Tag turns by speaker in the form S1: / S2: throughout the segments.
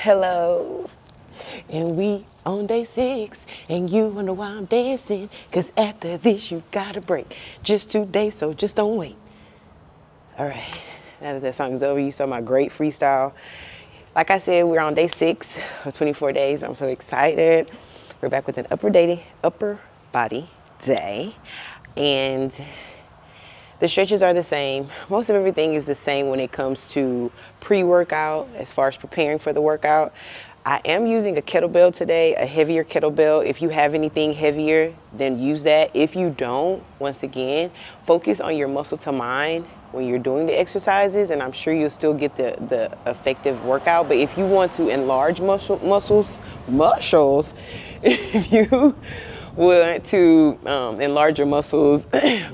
S1: Hello. And we on day 6, and you wonder why I'm dancing, cause after this you got a break. Just 2 days, so just don't wait. All right, now that song is over, you saw my great freestyle. Like I said, we're on day 6 of 24 days. I'm so excited. We're back with an upper body day. And the stretches are the same. Most of everything is the same when it comes to pre-workout, as far as preparing for the workout. I am using a kettlebell today, a heavier kettlebell. If you have anything heavier, then use that. If you don't, once again, focus on your muscle to mind when you're doing the exercises, and I'm sure you'll still get the effective workout. But if you want to enlarge muscles, if you want to enlarge your muscles,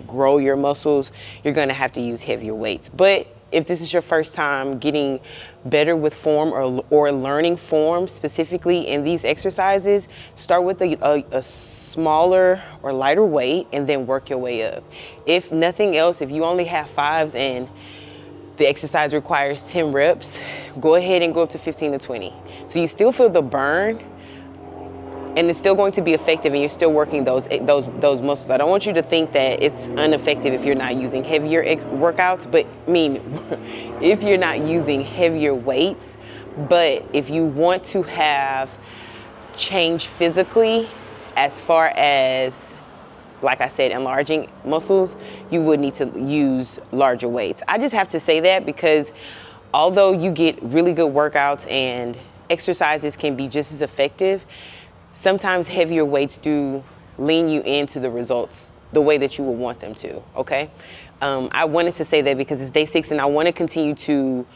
S1: grow your muscles, you're gonna have to use heavier weights. But if this is your first time getting better with form or learning form specifically in these exercises, start with a smaller or lighter weight and then work your way up. If nothing else, if you only have 5s and the exercise requires 10 reps, go ahead and go up to 15 to 20. So you still feel the burn, and it's still going to be effective, and you're still working those muscles. I don't want you to think that it's ineffective if you're not using heavier workouts, but I mean, if you're not using heavier weights. But if you want to have change physically, as far as, like I said, enlarging muscles, you would need to use larger weights. I just have to say that because although you get really good workouts and exercises can be just as effective, sometimes heavier weights do lean you into the results the way that you would want them to, okay? I wanted to say that because it's day 6 and I want to continue to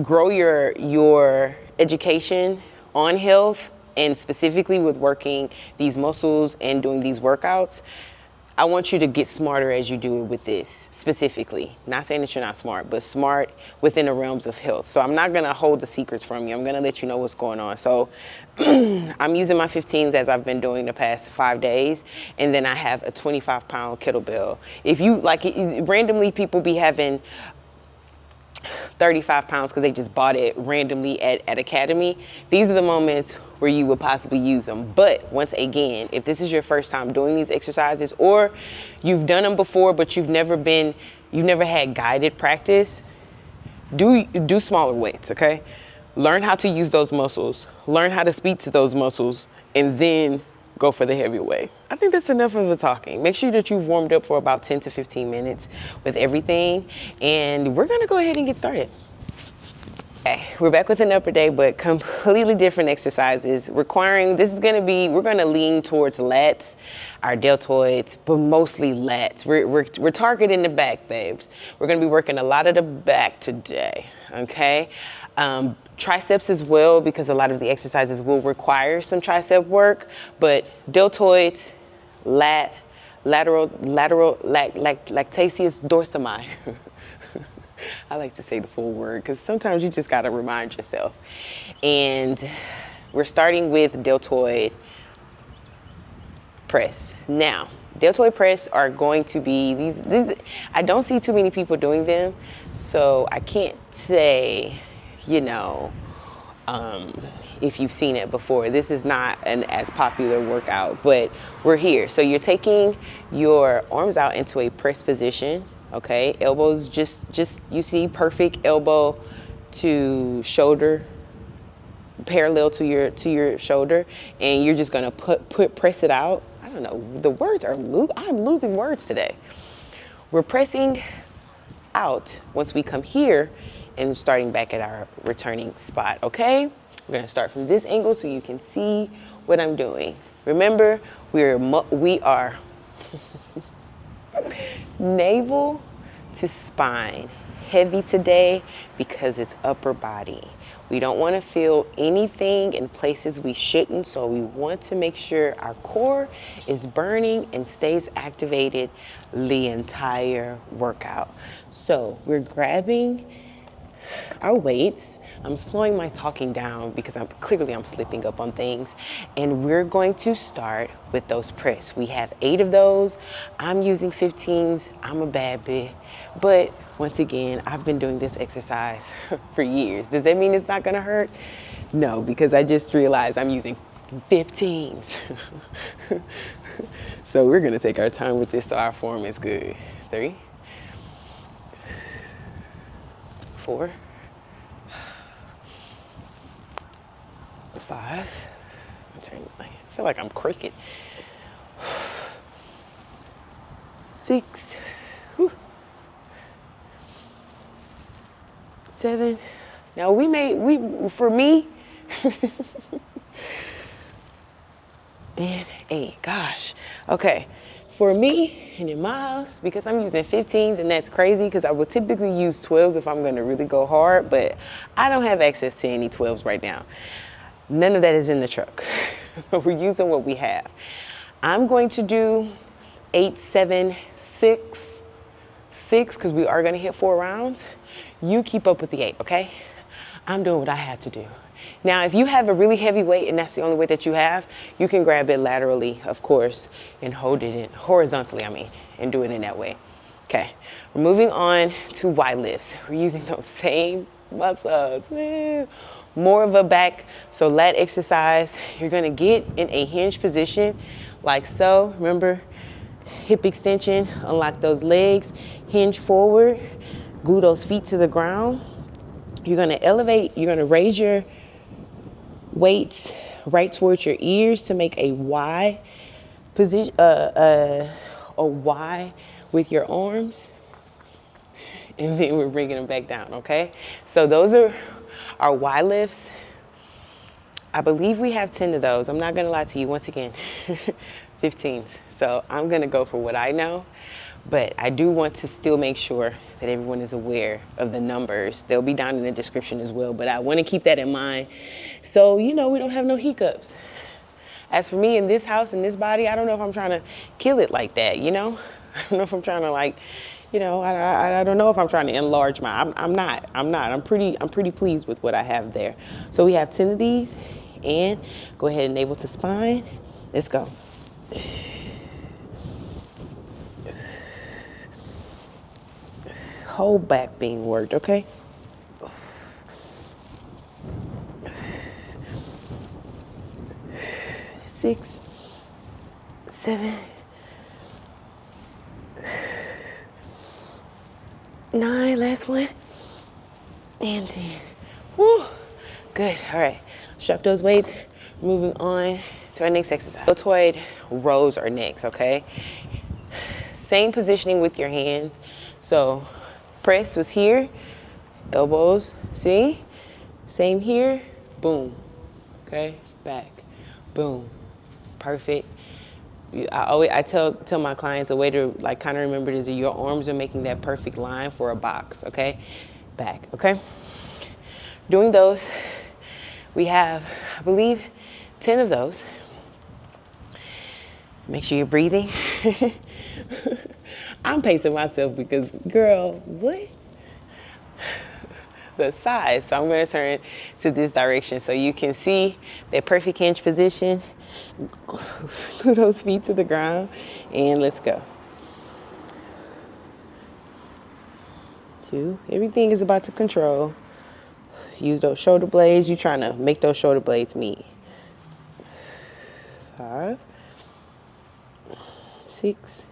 S1: grow your education on health, and specifically with working these muscles and doing these workouts. I want you to get smarter as you do it with this specifically. Not saying that you're not smart, but smart within the realms of health. So I'm not gonna hold the secrets from you. I'm gonna let you know what's going on. So I'm using my 15s as I've been doing the past 5 days. And then I have a 25-pound kettlebell. If you, like, randomly people be having 35 pounds because they just bought it randomly at Academy. These are the moments where you would possibly use them. But once again, if this is your first time doing these exercises, or you've done them before but you've never had guided practice, do smaller weights, okay? Learn how to use those muscles, learn how to speak to those muscles, and then go for the heavier weight. I think that's enough of the talking. Make sure that you've warmed up for about 10 to 15 minutes with everything, and we're gonna go ahead and get started. Okay, we're back with an upper day, but completely different exercises we're gonna lean towards lats, our deltoids, but mostly lats. We're targeting the back, babes. We're gonna be working a lot of the back today, okay? Triceps as well, because a lot of the exercises will require some tricep work, but deltoids, lactaceus dorsi. I like to say the full word because sometimes you just got to remind yourself. And we're starting with deltoid press. Now, deltoid press are going to be these. I don't see too many people doing them, so I can't say, you know, if you've seen it before. This is not an as popular workout, but we're here. So you're taking your arms out into a press position, okay? Elbows just you see, perfect elbow to shoulder, parallel to your shoulder, and you're just gonna press it out. I don't know, the words are I'm losing words today. We're pressing out once we come here and starting back at our returning spot, okay? We're gonna start from this angle so you can see what I'm doing. Remember, we are navel to spine, heavy today because it's upper body. We don't want to feel anything in places we shouldn't, so we want to make sure our core is burning and stays activated the entire workout. So we're grabbing our weights. I'm slowing my talking down because I'm slipping up on things, and we're going to start with those press. We have 8 of those. I'm using 15s. I'm a bad bitch, but once again, I've been doing this exercise for years. Does that mean it's not gonna hurt? No, because I just realized I'm using 15s. So we're gonna take our time with this so our form is good. 3, 4, 5. I feel like I'm crooked. 6, 7. Now for me, and 8. Gosh. Okay. For me and in my house, because I'm using 15s, and that's crazy because I would typically use 12s if I'm going to really go hard, but I don't have access to any 12s right now. None of that is in the truck. So we're using what we have. I'm going to do 8, 7, 6, because we are going to hit 4 rounds. You keep up with the 8, okay? I'm doing what I have to do. Now, if you have a really heavy weight and that's the only weight that you have, you can grab it laterally, of course, and hold it in horizontally, and do it in that way. Okay, we're moving on to Y lifts. We're using those same muscles. More of a back, so lat exercise. You're gonna get in a hinge position like so. Remember, hip extension, unlock those legs, hinge forward, glue those feet to the ground. You're gonna elevate, you're gonna raise your weights right towards your ears to make a Y position, a Y with your arms. And then we're bringing them back down, okay? So those are our Y lifts. I believe we have 10 of those. I'm not gonna lie to you, once again, 15s. So I'm gonna go for what I know, but I do want to still make sure that everyone is aware of the numbers. They'll be down in the description as well, but I wanna keep that in mind so, we don't have no hiccups. As for me in this house, in this body, I don't know if I'm trying to kill it like that, I don't know if I'm trying to I don't know if I'm trying to enlarge I'm not. I'm pretty pleased with what I have there. So we have 10 of these, and go ahead and navel to spine. Let's go. Whole back being worked, okay? 6, 7, 9, last one, and 10. Woo, good. All right, strap those weights. Moving on to our next exercise. Deltoid rows are next, okay? Same positioning with your hands. So press was here, elbows, see? Same here, boom, okay? Back, boom, perfect. I tell my clients a way to kind of remember is that your arms are making that perfect line for a box, okay? Back, okay? Doing those, we have, I believe, 10 of those. Make sure you're breathing. I'm pacing myself because, girl, what? The size. So I'm going to turn to this direction so you can see that perfect hinge position. Glue those feet to the ground, and let's go. 2. Everything is about to control. Use those shoulder blades. You're trying to make those shoulder blades meet. 5, 6,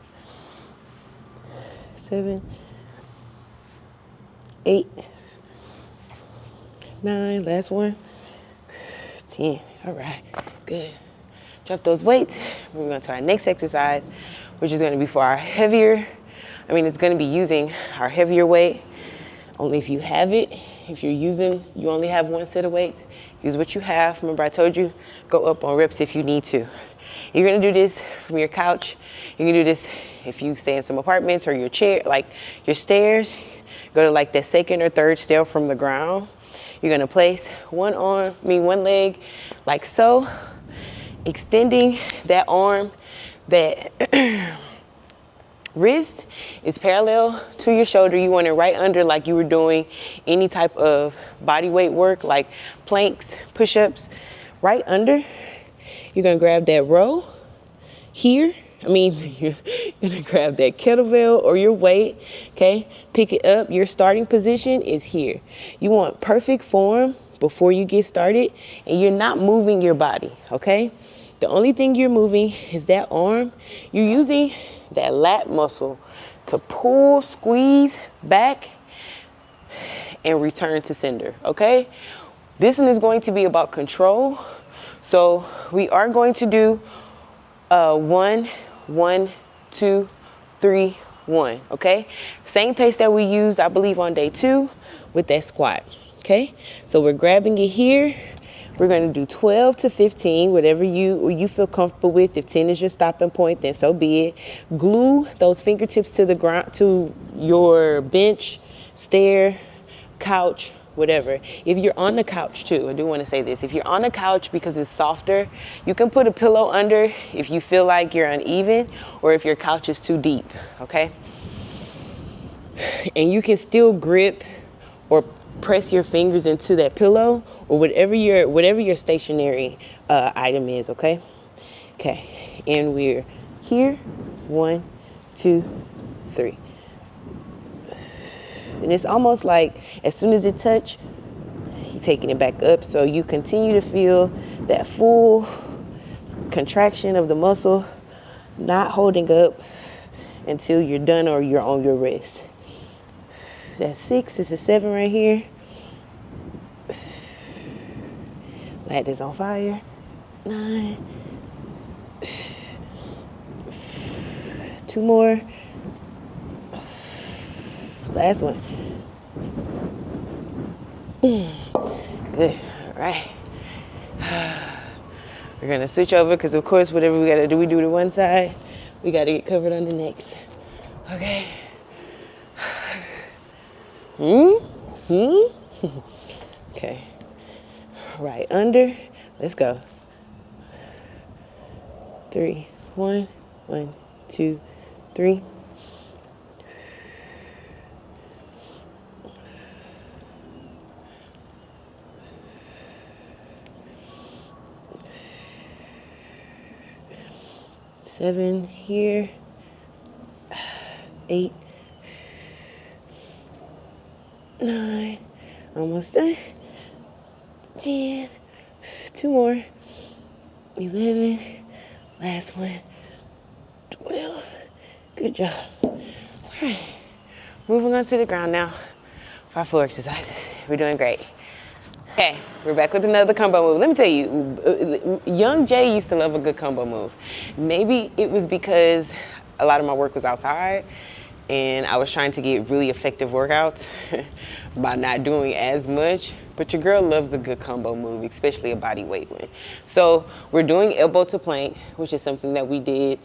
S1: 7, 8, 9, last one, 10. All right, good. Drop those weights. We're going to our next exercise, which is going to be for our heavier. It's going to be using our heavier weight. Only if you have it. If you only have one set of weights, use what you have. Remember, I told you, go up on reps if you need to. You're going to do this from your couch. You can do this if you stay in some apartments or your chair, like your stairs. Go to that second or third stair from the ground. You're going to place one leg like so, extending that arm, that wrist is parallel to your shoulder. You want it right under, like you were doing any type of body weight work, like planks, push-ups, right under. You're gonna grab that row here. You're gonna grab that kettlebell or your weight, okay? Pick it up. Your starting position is here. You want perfect form, before you get started, and you're not moving your body, okay? The only thing you're moving is that arm. You're using that lat muscle to pull, squeeze back, and return to sender, okay? This one is going to be about control. So we are going to do 1, 1, 2, 3, 1, okay? Same pace that we used, I believe, on day 2 with that squat, okay? So we're grabbing it here. We're gonna do 12 to 15, whatever you feel comfortable with. If 10 is your stopping point, then so be it. Glue those fingertips to the ground, to your bench, stair, couch, whatever. If you're on the couch too, I do want to say this. If you're on the couch, because it's softer, you can put a pillow under if you feel like you're uneven or if your couch is too deep, okay? And you can still grip or press your fingers into that pillow or whatever your stationary item is, okay? Okay, and we're here. 1, 2, 3. And it's almost like as soon as it touch, you're taking it back up. So you continue to feel that full contraction of the muscle, not holding up until you're done or you're on your rest. That's 6, this is 7 right here. Lat is on fire. 9. 2 more. Last one. Good. All right. We're gonna switch over because, of course, whatever we gotta do, we do to one side. We gotta get covered on the next. Okay. Okay. Right under. Let's go. 3. 1, 1, 2, 3. 7 here. 8. 9. Almost done. 10. 2 more. 11. Last one. 12. Good job. All right. Moving on to the ground now for our floor exercises. We're doing great. Okay, we're back with another combo move. Let me tell you, young Jay used to love a good combo move. Maybe it was because a lot of my work was outside and I was trying to get really effective workouts by not doing as much. But your girl loves a good combo move, especially a body weight one. So we're doing elbow to plank, which is something that we did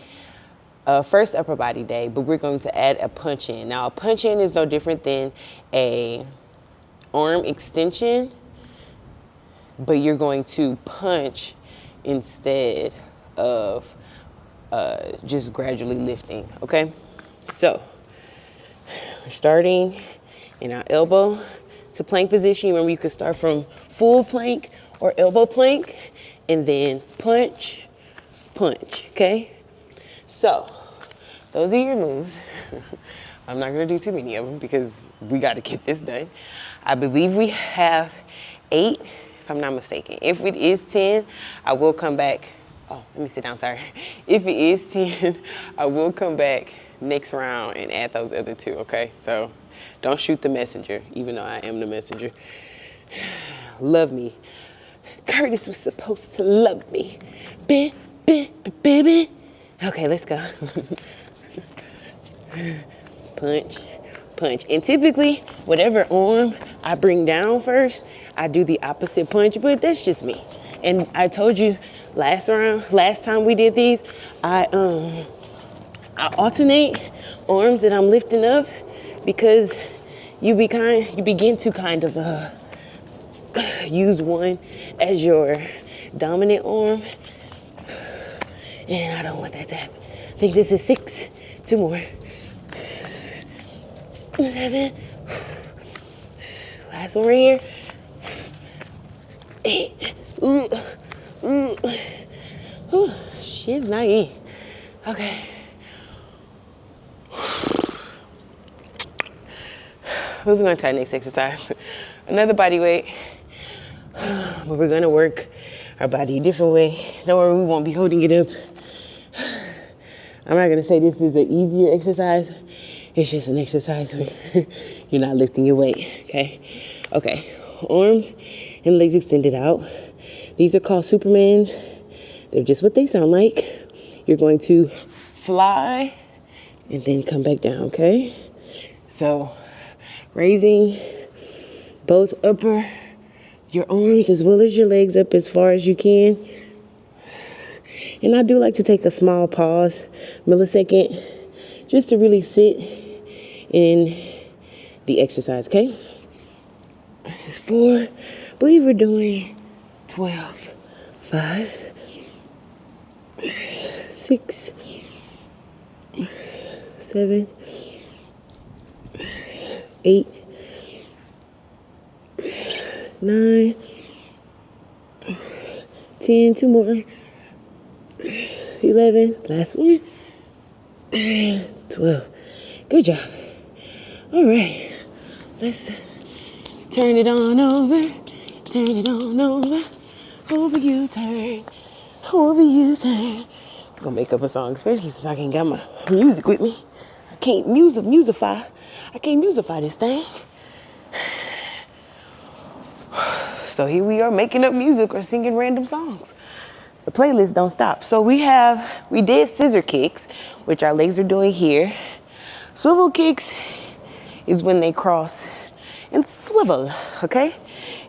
S1: first upper body day, but we're going to add a punch in. Now a punch in is no different than a arm extension, but you're going to punch instead of just gradually lifting, okay? So we're starting in our elbow to plank position. Remember, you can start from full plank or elbow plank and then punch, punch, okay? So those are your moves. I'm not gonna do too many of them because we gotta get this done. I believe we have 8, if I'm not mistaken. If it is 10, I will come back. Oh, let me sit down, sorry. If it is 10, I will come back next round and add those other 2, okay? So don't shoot the messenger, even though I am the messenger. Love me. Curtis was supposed to love me. Baby. Okay, let's go. Punch, punch. And typically, whatever arm I bring down first, I do the opposite punch, but that's just me. And I told you last time we did these, I alternate arms that I'm lifting up because you begin to kind of use one as your dominant arm, and I don't want that to happen. I think this is 6, 2 more. 7. Last one right here. 8. She's not in. Okay. Moving on to our next exercise. Another body weight. But we're gonna work our body a different way. Don't worry, we won't be holding it up. I'm not gonna say this is an easier exercise. It's just an exercise where you're not lifting your weight, okay? Okay, arms and legs extended out. These are called Supermans. They're just what they sound like. You're going to fly and then come back down, okay? So, raising both your arms as well as your legs up as far as you can. And I do like to take a small pause, millisecond, just to really sit in the exercise, okay? This is 4. I believe we're doing 12. 5, 6, 7, 8, 9, 10, 2 more, 11, last one, 12. Good job. All right, let's turn it on over, turn it on over, over you turn, over you turn. I'm gonna make up a song, especially since I can't got my music with me. I can't musify this thing. So here we are making up music or singing random songs. The playlist don't stop. So we did scissor kicks, which our legs are doing here. Swivel kicks is when they cross and swivel, okay?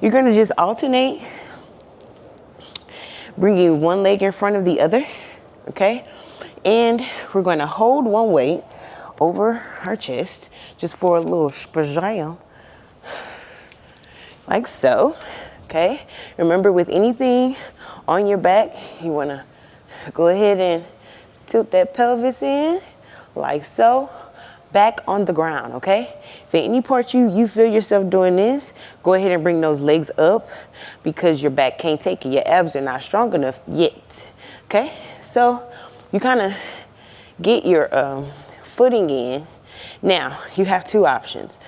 S1: You're gonna just alternate, bringing one leg in front of the other, okay? And we're gonna hold one weight over our chest, just for a little spajam, like so, okay? Remember, with anything on your back, you wanna go ahead and tilt that pelvis in, like so, back on the ground, okay? If at any part you feel yourself doing this, go ahead and bring those legs up because your back can't take it. Your abs are not strong enough yet, okay? So you kind of get your footing in. Now, you have 2 options.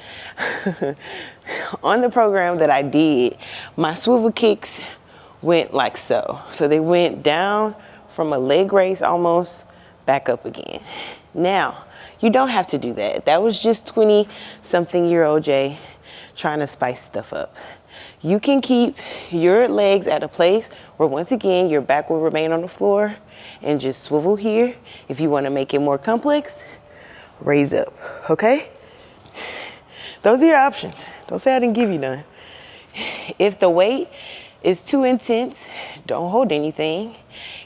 S1: On the program that I did, my swivel kicks went like so. So they went down from a leg raise almost, back up again. Now, you don't have to do that. That was just 20-something-year-old Jay trying to spice stuff up. You can keep your legs at a place where, once again, your back will remain on the floor and just swivel here. If you want to make it more complex, raise up, okay? Those are your options. Don't say I didn't give you none. If the weight is too intense, don't hold anything.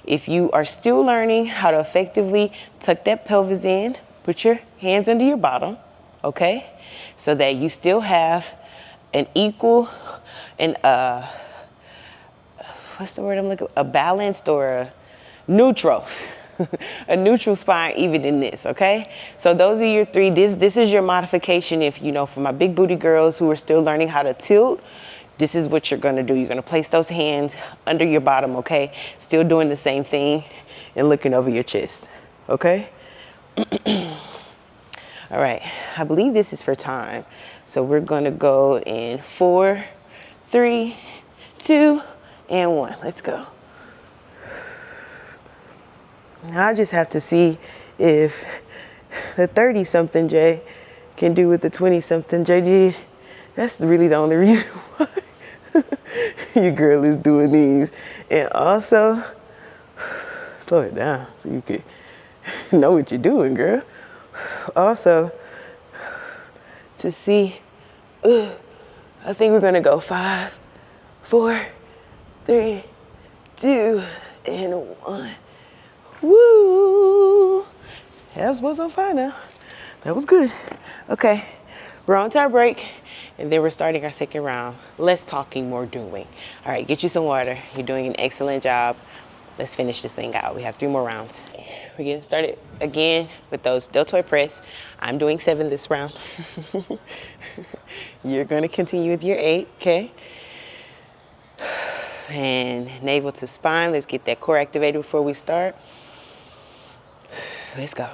S1: If you are still learning how to effectively tuck that pelvis in, put your hands under your bottom, okay? So that you still have an equal and what's the word I'm looking for? A balanced or a neutral. A neutral spine even in this, okay? So those are your 3. This is your modification if, for my big booty girls who are still learning how to tilt, this is what you're gonna do. You're gonna place those hands under your bottom, okay? Still doing the same thing and looking over your chest, okay? All right, I believe this is for time. So we're gonna go in 4, 3, 2, and 1. Let's go. Now I just have to see if the 30-something Jay can do what the 20-something Jay did. That's really the only reason why your girl is doing these. And also, slow it down so you can know what you're doing, girl. Also, to see, I think we're gonna go 5, 4, 3, 2, and 1. Woo! That was on fire now. That was good. Okay, we're on to our break, and then we're starting our second round. Less talking, more doing. All right, get you some water. You're doing an excellent job. Let's finish this thing out. We have 3 more rounds. We're getting started again with those deltoid press. I'm doing 7 this round. You're gonna continue with your 8, okay? And navel to spine. Let's get that core activated before we start. Let's go.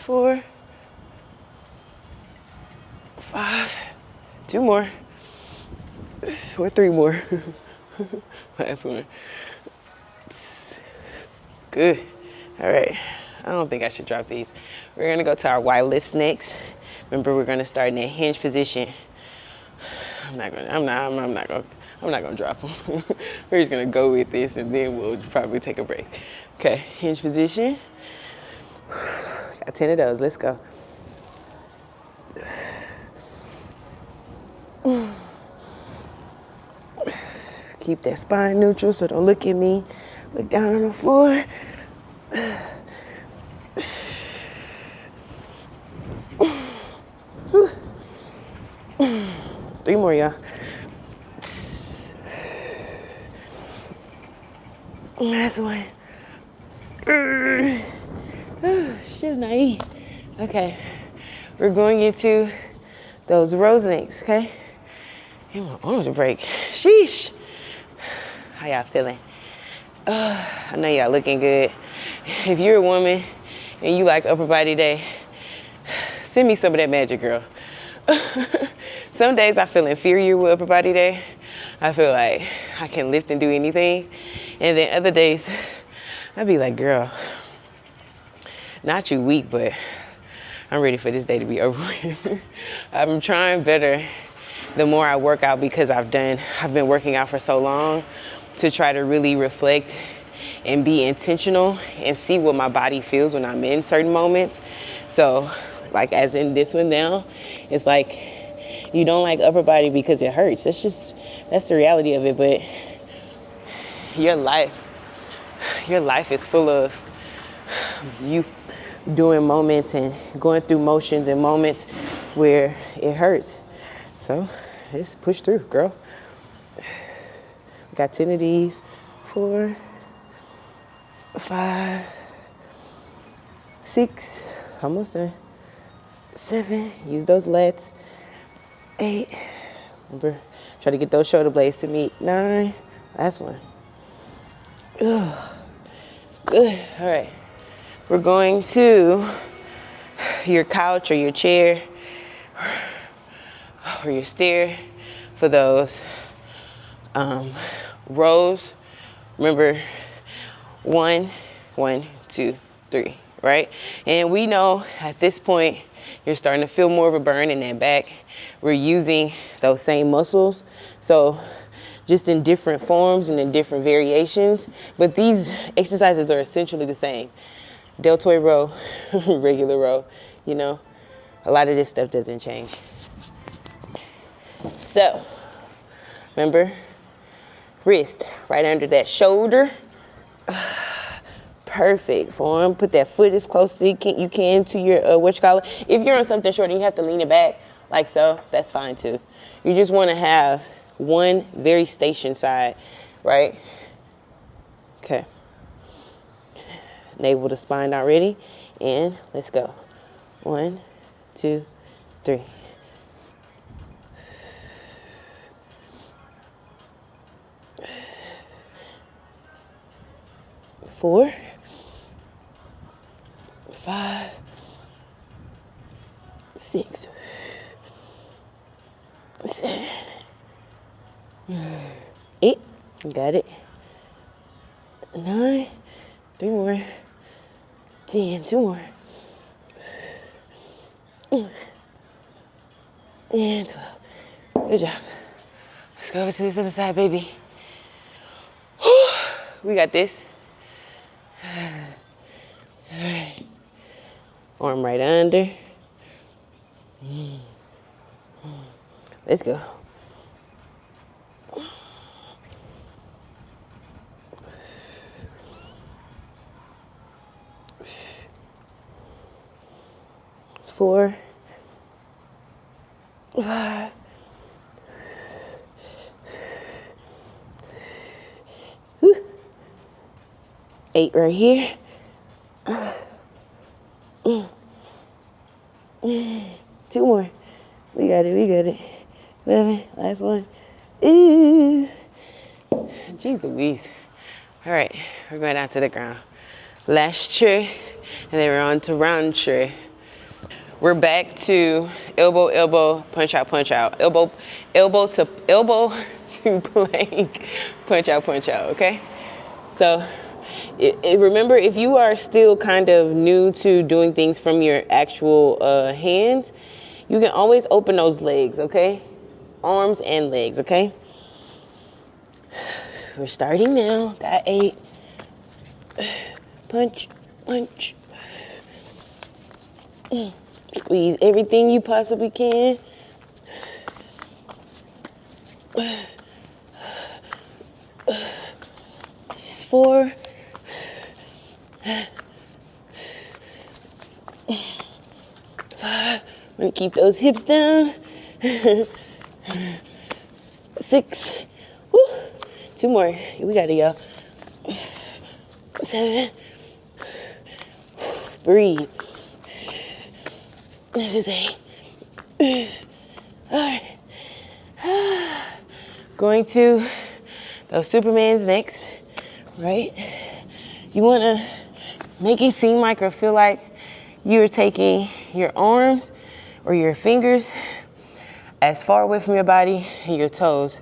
S1: 4, 5, 2 more, or 3 more. Last one. Good. All right. I don't think I should drop these. We're gonna go to our Y lifts next. Remember, we're gonna start in that hinge position. I'm not gonna drop them. We're just gonna go with this, and then we'll probably take a break. Okay, hinge position. Got 10 of those. Let's go. Keep that spine neutral, so don't look at me. Look down on the floor. 3 more, y'all. Last one. She's naive. Okay, we're going into those rows next, okay? And my arms are break. Sheesh. How y'all feeling? I know y'all looking good. If you're a woman and you like upper body day, send me some of that magic, girl. Some days I feel inferior with upper body day. I feel like I can lift and do anything. And then other days, I'd be like, girl, not you weak, but I'm ready for this day to be over with. I'm trying better the more I work out, because I've been working out for so long, to try to really reflect and be intentional and see what my body feels when I'm in certain moments. So, like as in this one now, it's like you don't like upper body because it hurts. That's the reality of it. But your life is full of you doing moments and going through motions and moments where it hurts. So just push through, girl. We got 10 of these. 4, 5, 6, almost done. 7, use those lats. 8, remember, try to get those shoulder blades to meet. 9, last one. Ugh. Good, all right. We're going to your couch or your chair or your stair for those rows. Remember, 1, 2, 3, right? And we know at this point, you're starting to feel more of a burn in that back. We're using those same muscles. So just in different forms and in different variations, but these exercises are essentially the same. Deltoid row, regular row, you know, a lot of this stuff doesn't change. So, remember, wrist right under that shoulder. Perfect form. Put that foot as close as you can to your, what you call it. If you're on something short and you have to lean it back, like so, that's fine too. You just want to have one very stationed side, right? Okay. Navel to spine already. And let's go. 1, 2, 3. 4, 5, 6, 7, 8. Got it. 9, 3 more. 10, 2 more. And 12. Good job. Let's go over to this other side, baby. We got this. All right. Arm right under. Let's go. It's 4, 5, 8 right here. 2 more. We got it. 11, last one. Ooh. Jeez Louise. All right, we're going down to the ground. Last tree, and then we're on to round tree. We're back to elbow, elbow, punch out, elbow, elbow to plank, punch out, okay? So remember, if you are still kind of new to doing things from your actual hands, you can always open those legs, okay? Arms and legs, okay? We're starting now. Got 8. Punch, punch. Squeeze everything you possibly can. This is 4. 5. I'm gonna keep those hips down. 6. Woo. 2 more. We got it, y'all. 7. Breathe. This is 8. All right. Going to those Supermans next, right? You want to make it seem like or feel like you're taking your arms or your fingers as far away from your body and your toes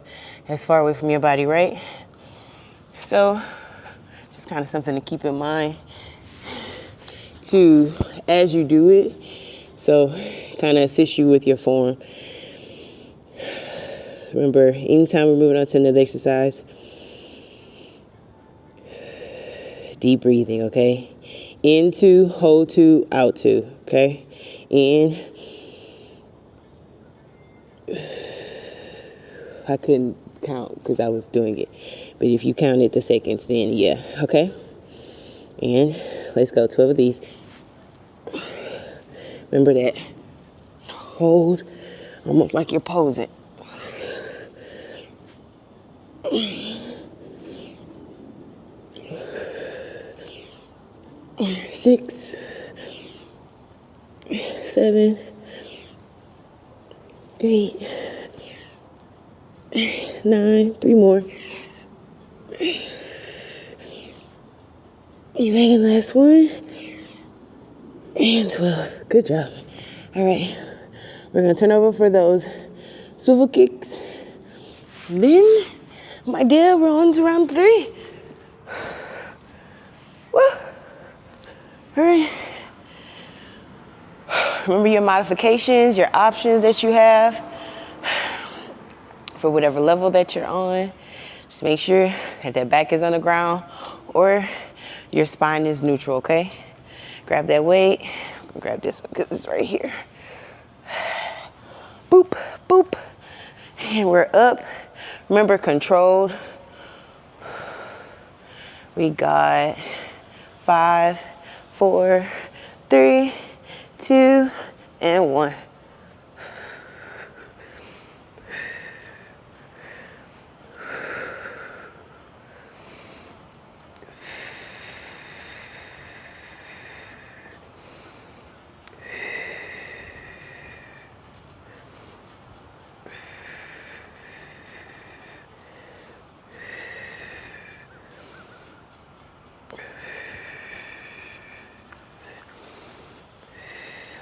S1: as far away from your body, right? So just kind of something to keep in mind to as you do it. So kind of assist you with your form. Remember, anytime we're moving on to another exercise, deep breathing, okay? In 2, hold 2, out 2, okay? In. I couldn't count because I was doing it. But if you counted the seconds, then yeah, okay? And let's go, 12 of these. Remember that. Hold, almost like you're posing. 6, 7, 8, 9, 3 more. 11, last one. And 12. Good job. All right. We're going to turn over for those swivel kicks. Then, my dear, we're on to round 3. Woo. All right. Remember your modifications, your options that you have for whatever level that you're on. Just make sure that back is on the ground or your spine is neutral, okay? Grab that weight. Grab this one because it's right here. Boop, boop. And we're up. Remember, controlled. We got 5, 4, 3, 2, and 1.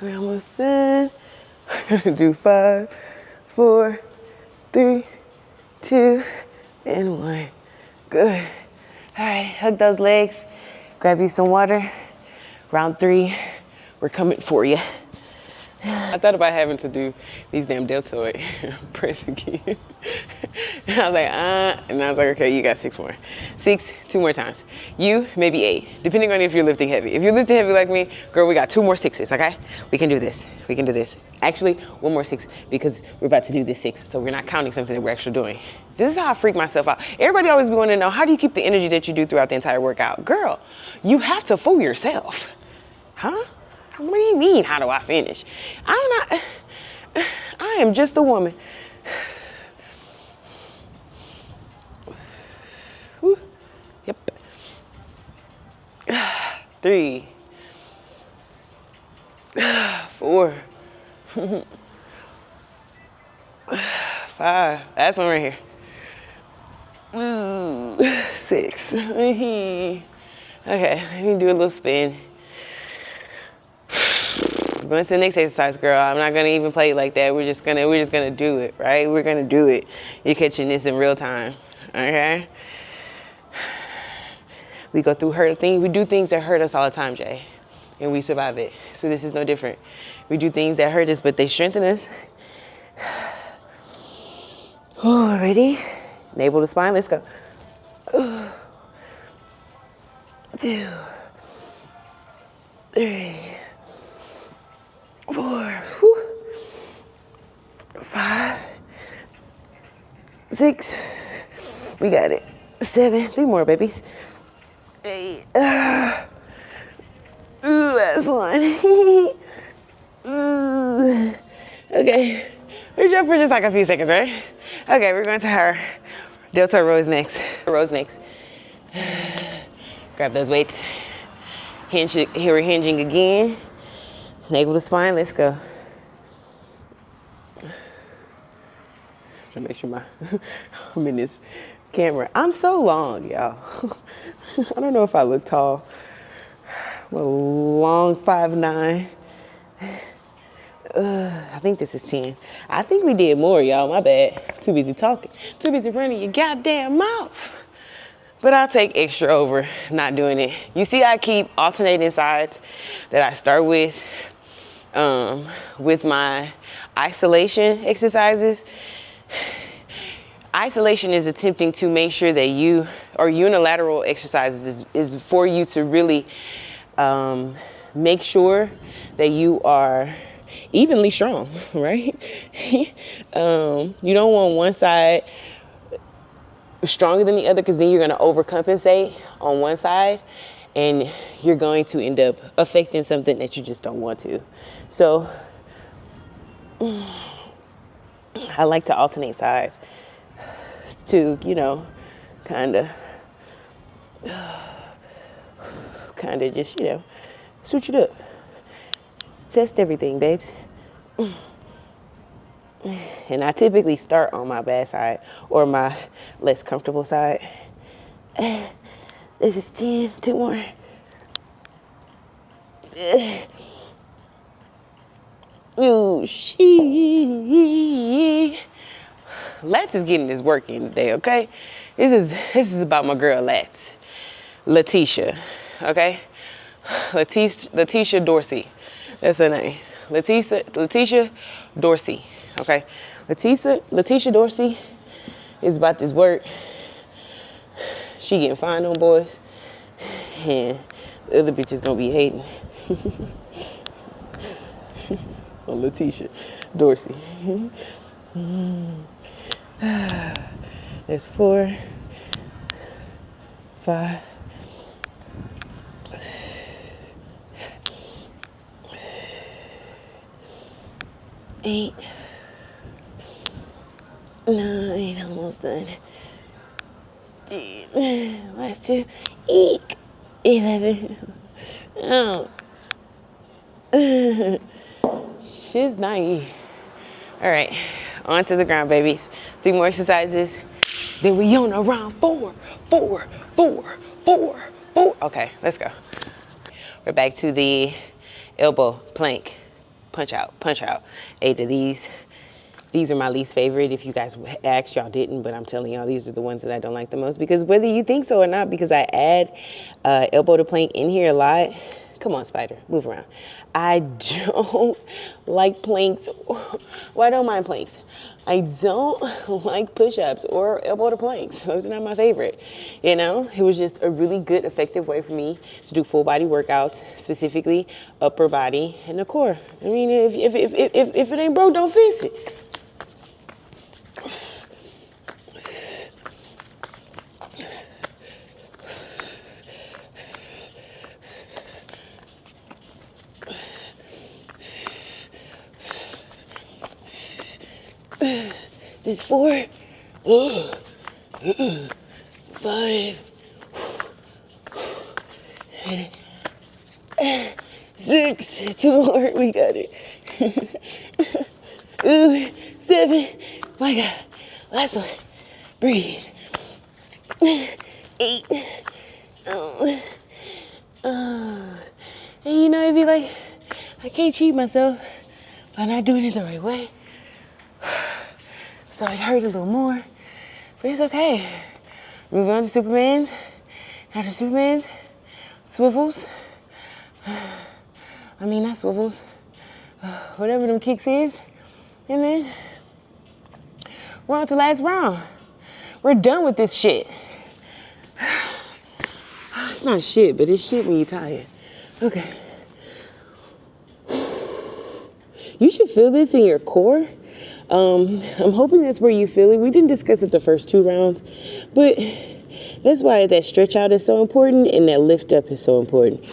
S1: We're almost done. We're gonna do 5, 4, 3, 2, and 1. Good. All right, hug those legs. Grab you some water. Round 3, we're coming for you. I thought about having to do these damn deltoid press again. And I was like, and I was like, okay, you got 6 more. 6, 2 more times. You, maybe 8, depending on if you're lifting heavy. If you're lifting heavy like me, girl, we got 2 more 6s, okay? We can do this, we can do this. Actually, 1 more 6 because we're about to do this 6, so we're not counting something that we're actually doing. This is how I freak myself out. Everybody always be wanting to know, how do you keep the energy that you do throughout the entire workout? Girl, you have to fool yourself. Huh? What do you mean, how do I finish? I am just a woman. Whew. Yep. 3, 4, 5. That's one right here. 6. Okay, let me do a little spin. going to the next exercise, girl. I'm not gonna even play it like that. We're just gonna do it, right? We're gonna do it. You're catching this in real time, okay? We go through hurt things. We do things that hurt us all the time, Jay, and we survive it. So this is no different. We do things that hurt us, but they strengthen us. Oh, ready? Navel to spine. Let's go. 2, 3, 4, 5, 6. We got it. 7. 3 more, babies. 8. Last one. Okay. We jump for just like a few seconds, right? Okay, we're going to our Deltoid Rows next. Rows next. Grab those weights. Hinge. Here we're hinging again. Navel to spine. Let's go. Trying to make sure I'm in this camera. I'm so long, y'all. I don't know if I look tall. I'm a long 5'9". I think this is 10. I think we did more, y'all. My bad. Too busy talking. Too busy running your goddamn mouth. But I'll take extra over not doing it. You see, I keep alternating sides that I start with my isolation exercises. Isolation is attempting to make sure that unilateral exercises is for you to really make sure that you are evenly strong, right? You don't want one side stronger than the other, because then you're going to overcompensate on one side and you're going to end up affecting something that you just don't want to. So I like to alternate sides to, kind of just, switch it up. Just test everything, babes. And I typically start on my bad side or my less comfortable side. This is 10, 2 more. Ooh, Lats is getting this work in today, okay? This is about my girl Lats. Letitia, okay? Letitia Dorsey. That's her name. Letitia Dorsey. Okay, Letitia Dorsey is about this work. She getting fine on boys, and the other bitch is gonna be hating on Letitia Dorsey. That's 4, 5, 8, 9, almost done. 10, last 2, 11. Oh. She's naive. All right, on to the ground, babies. 3 more exercises. Then we on around 4, 4, 4, 4, 4. Okay, let's go. We're back to the elbow plank. Punch out, punch out. 8 of these. These are my least favorite. If you guys asked, y'all didn't, but I'm telling y'all, these are the ones that I don't like the most, because whether you think so or not, because I add elbow to plank in here a lot. Come on, Spider, move around. I don't like planks. Well, I don't mind planks. I don't like push-ups or elbow to planks. Those are not my favorite. It was just a really good, effective way for me to do full body workouts, specifically upper body and the core. I mean, if it ain't broke, don't fix it. This is 4, 5, 6, 2 more, we got it. 7, my God, last one, breathe. 8, and it'd be like, I can't cheat myself by not doing it the right way. So it hurt a little more, but it's okay. Move on to Superman's. After Superman's, swivels. I mean, not swivels. Whatever them kicks is. And then we're on to last round. We're done with this shit. It's not shit, but it's shit when you're tired. Okay. You should feel this in your core. I'm hoping that's where you feel it. We didn't discuss it the first 2 rounds, but that's why that stretch out is so important and that lift up is so important.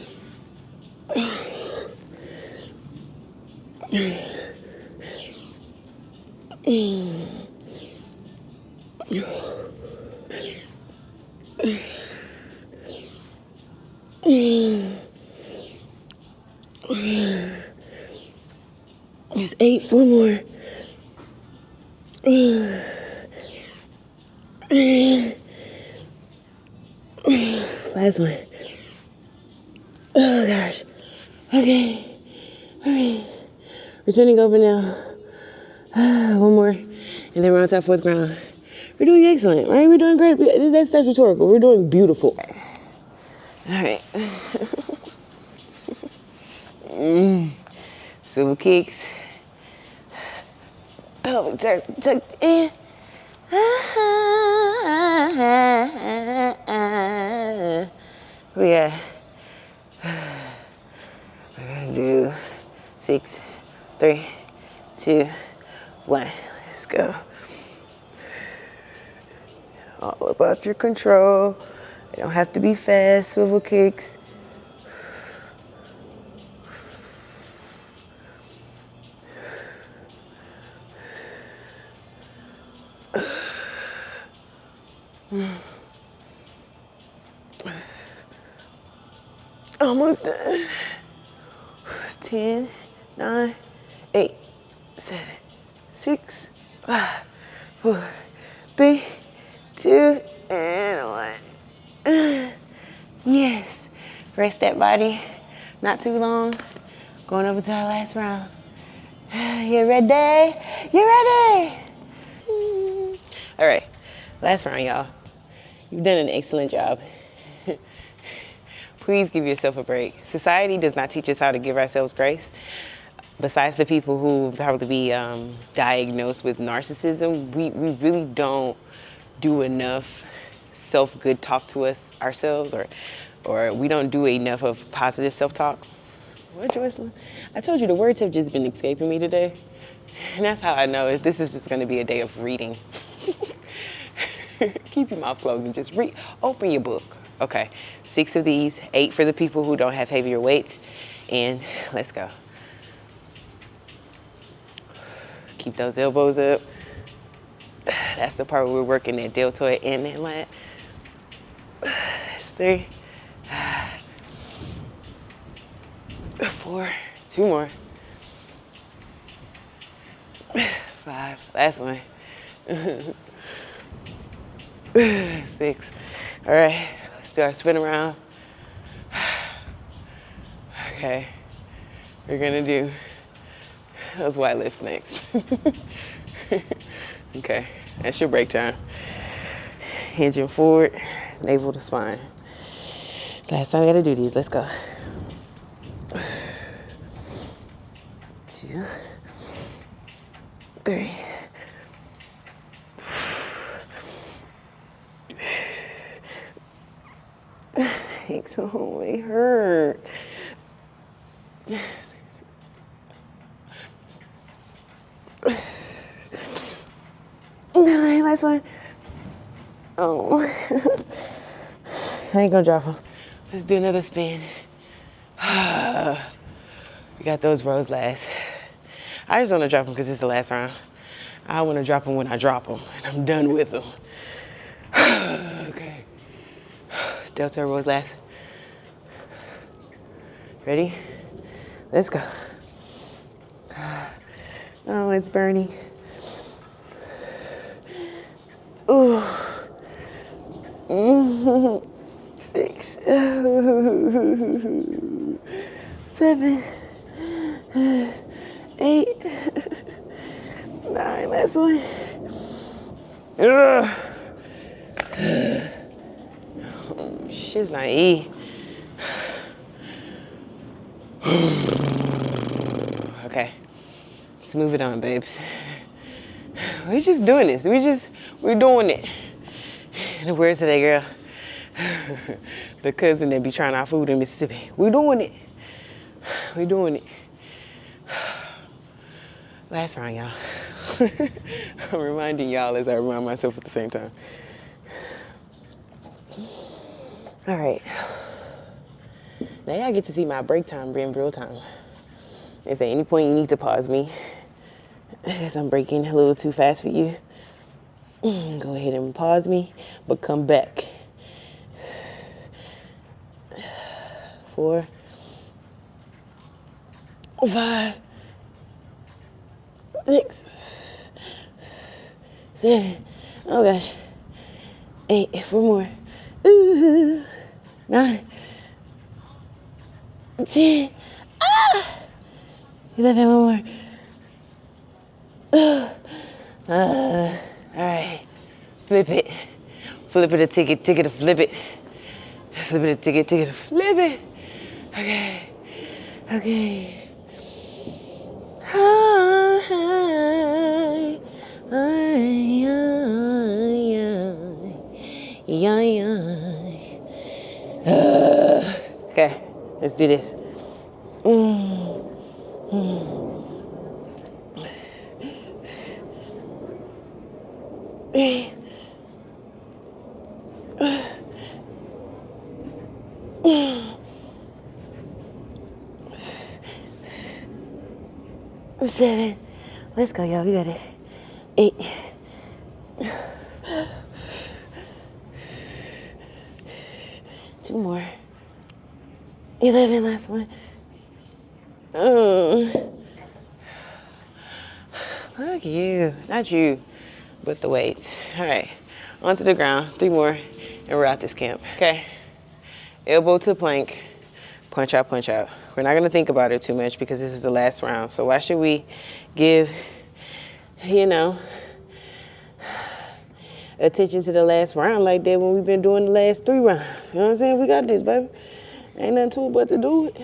S1: Just 8, 4 more. Last one. Oh gosh. Okay. All right. Returning over now. One more. And then we're on to our 4th round. We're doing excellent, right? We're doing great. That's statutorial. We're doing beautiful. All right. Swivel kicks. Pelvic tucked in. We're gonna do 6, 3, 2, 1. Let's go. All about your control. They don't have to be fast. Swivel kicks. Almost done. 10, 9, 8, 7, 6, 5, 4, 3, 2, and 1. Yes. Rest that body. Not too long. Going over to our last round. You ready? You ready? All right. Last round, y'all. You've done an excellent job. Please give yourself a break. Society does not teach us how to give ourselves grace. Besides the people who probably be diagnosed with narcissism, we really don't do enough self-good talk to us ourselves, or we don't do enough of positive self-talk. What, Joycelyn? I told you the words have just been escaping me today. And that's how I know this is just going to be a day of reading. Keep your mouth closed and just read. Open your book. Okay, 6 of these, 8 for the people who don't have heavier weights, and let's go. Keep those elbows up. That's the part where we're working that deltoid and that lat. That's 3, 4, 2 more. 5, last one. 6. All right, let's do our spin around. Okay, we're gonna do those white lifts next. Okay, that's your break time. Hinging forward, navel to spine. Last time we gotta do these, let's go. 2, 3. Thanks, oh, it hurt. Last one. Oh. I ain't gonna drop them. Let's do another spin. We got those rows last. I just want to drop them because it's the last round. I want to drop them when I drop them, and I'm done with them. Okay. Deltoid Rows last. Ready? Let's go. Oh, it's burning. Ooh. 6. 7. 8, 9, last one. Ugh. Oh, shit's not E. Okay, let's move it on, babes. We're just doing this. We're doing it. In the words of that girl, the cousin that be trying our food in Mississippi. We're doing it. We're doing it. Last round, y'all. I'm reminding y'all as I remind myself at the same time. All right. Now y'all get to see my break time being real time. If at any point you need to pause me, as I'm breaking a little too fast for you, go ahead and pause me, but come back. 4, 5, 6, 7, oh gosh, 8, 4 more, 9, 10, 11, 1 more. All right, flip it a ticket to flip it, flip it a ticket to flip it. Okay. Okay, let's do this. Seven. Let's go, y'all. We got it. 8. 2 more. 11, last one. Look you. Not you, but the weights. All right. Onto the ground. 3 more, and we're out this camp. Okay. Elbow to plank. Punch out, punch out. We're not gonna think about it too much because this is the last round. So why should we give, attention to the last round like that when we've been doing the last 3 rounds? You know what I'm saying? We got this, baby. Ain't nothing to it but to do it.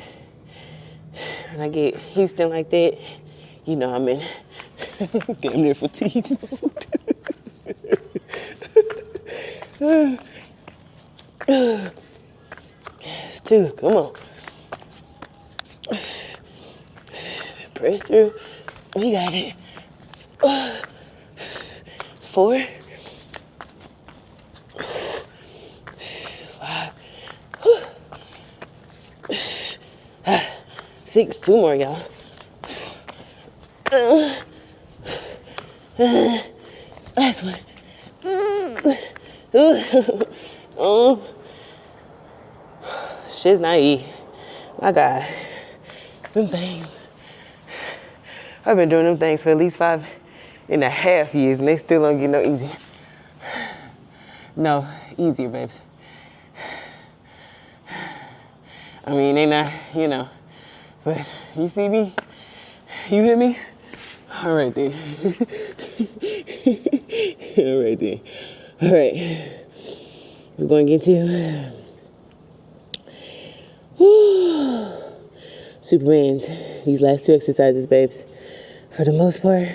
S1: When I get Houston like that, you know I'm in damn near fatigue mode. It's 2, come on. Press through. We got it. It's 4. 5. 6. 2 more, y'all. Last one. Shit's not easy. My God. Them things. I've been doing them things for at least 5.5 years, and they still don't get no easy. No, easier, babes. I mean, they not, but you see me? You hear me? All right then. All right then. All right. We're going to get to Superman's. These last 2 exercises, babes. For the most part,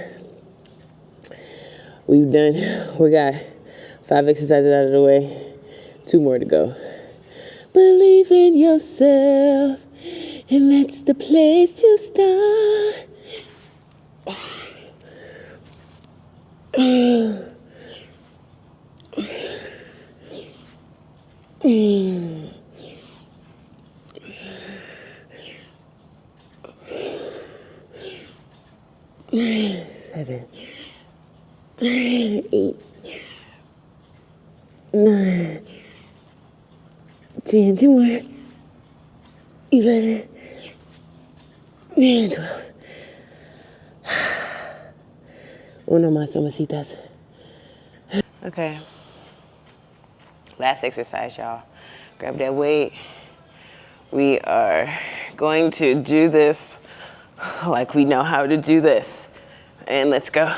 S1: we got 5 exercises out of the way. 2 more to go. Believe in yourself, and that's the place to start. 7, 8, 9, 10, 2 more, 11, and 12. Uno más, mamacitas. Okay. Last exercise, y'all. Grab that weight. We are going to do this like we know how to do this. And let's go.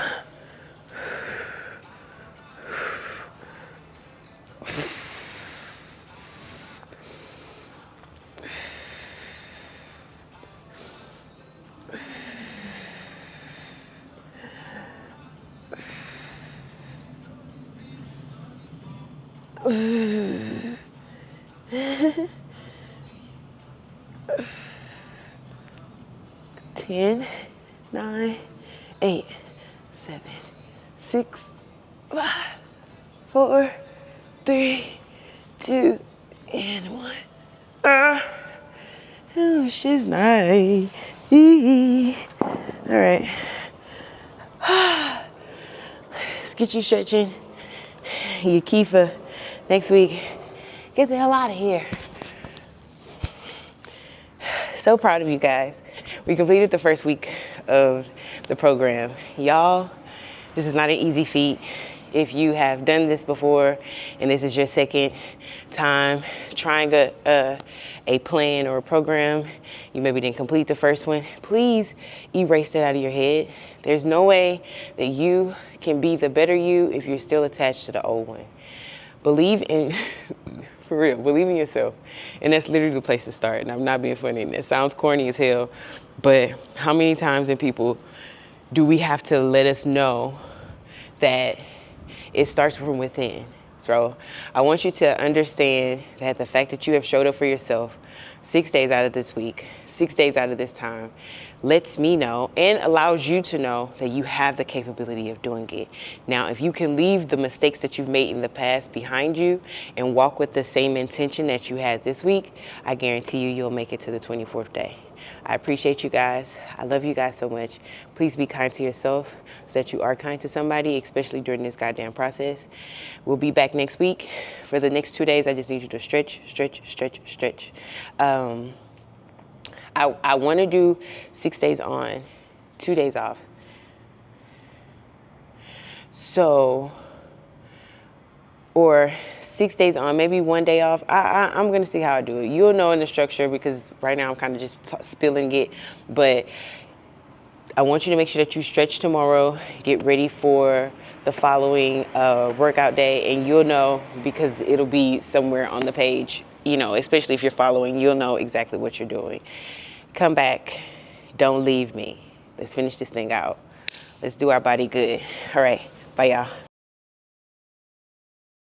S1: Ten, 9, 8, 7, 6, 5, 4, 3, 2, and 1. Oh, she's nice. All right. Let's get you stretching. Your Kiefer next week. Get the hell out of here. So proud of you guys. We completed the first week of the program. Y'all, this is not an easy feat. If you have done this before and this is your second time trying a plan or a program, you maybe didn't complete the first one, please erase that out of your head. There's no way that you can be the better you if you're still attached to the old one. Believe in, for real, believe in yourself. And that's literally the place to start. And I'm not being funny. And it sounds corny as hell, but how many times in people do we have to let us know that it starts from within? So I want you to understand that the fact that you have showed up for yourself 6 days out of this week, 6 days out of this time, lets me know and allows you to know that you have the capability of doing it. Now, if you can leave the mistakes that you've made in the past behind you and walk with the same intention that you had this week, I guarantee you, you'll make it to the 24th day. I appreciate you guys. I love you guys so much. Please be kind to yourself so that you are kind to somebody, especially during this goddamn process. We'll be back next week. For the next 2 days, I just need you to stretch, stretch, stretch, stretch. I want to do 6 days on, 2 days off. So, or 6 days on, maybe 1 day off. I'm going to see how I do it. You'll know in the structure because right now I'm kind of just spilling it. But I want you to make sure that you stretch tomorrow, get ready for the following workout day, and you'll know because it'll be somewhere on the page, you know, especially if you're following, you'll know exactly what you're doing. Come back. Don't leave me. Let's finish this thing out. Let's do our body good. All right. Bye, y'all.